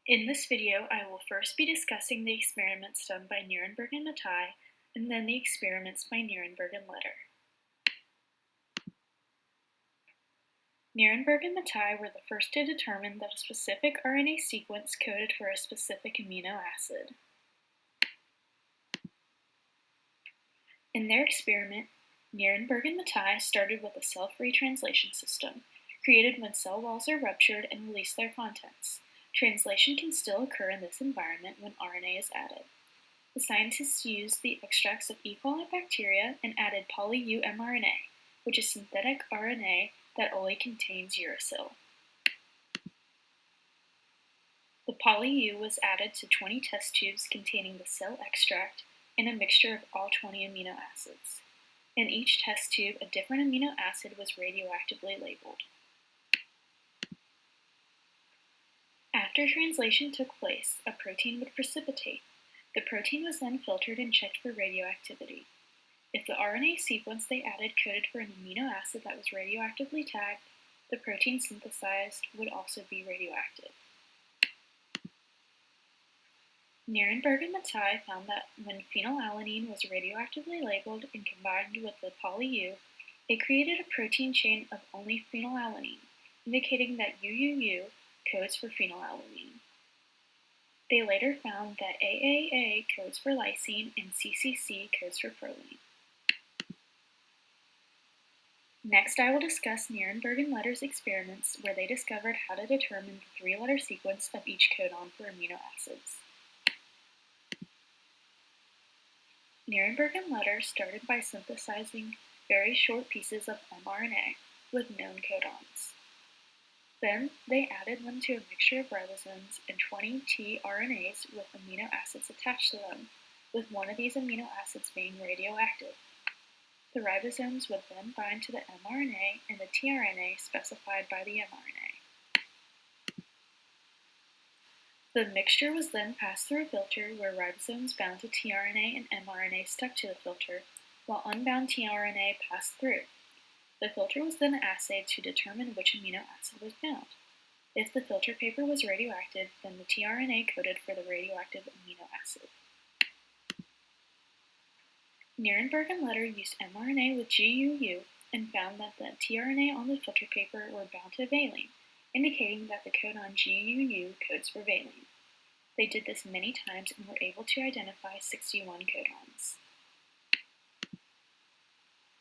In this video, I will first be discussing the experiments done by Nirenberg and Matthaei, and then the experiments by Nirenberg and Letter. Nirenberg and Matthaei were the first to determine that a specific RNA sequence coded for a specific amino acid. In their experiment, Nirenberg and Matthaei started with a cell-free translation system, created when cell walls are ruptured and release their contents. Translation can still occur in this environment when RNA is added. The scientists used the extracts of E. coli bacteria and added poly-U mRNA, which is synthetic RNA that only contains uracil. The poly-U was added to 20 test tubes containing the cell extract and a mixture of all 20 amino acids. In each test tube, a different amino acid was radioactively labeled. After translation took place, a protein would precipitate. The protein was then filtered and checked for radioactivity. If the RNA sequence they added coded for an amino acid that was radioactively tagged, the protein synthesized would also be radioactive. Nirenberg and Matthaei found that when phenylalanine was radioactively labeled and combined with the poly-U, it created a protein chain of only phenylalanine, indicating that UUU codes for phenylalanine. They later found that AAA codes for lysine and CCC codes for proline. Next, I will discuss Nirenberg and Letter's experiments where they discovered how to determine the three-letter sequence of each codon for amino acids. Nirenberg and Letter started by synthesizing very short pieces of mRNA with known codons. Then, they added them to a mixture of ribosomes and 20 tRNAs with amino acids attached to them, with one of these amino acids being radioactive. The ribosomes would then bind to the mRNA and the tRNA specified by the mRNA. The mixture was then passed through a filter where ribosomes bound to tRNA and mRNA stuck to the filter, while unbound tRNA passed through. The filter was then assayed to determine which amino acid was bound. If the filter paper was radioactive, then the tRNA coded for the radioactive amino acid. Nirenberg and Letter used mRNA with GUU and found that the tRNA on the filter paper were bound to valine, indicating that the codon GUU codes for valine. They did this many times and were able to identify 61 codons.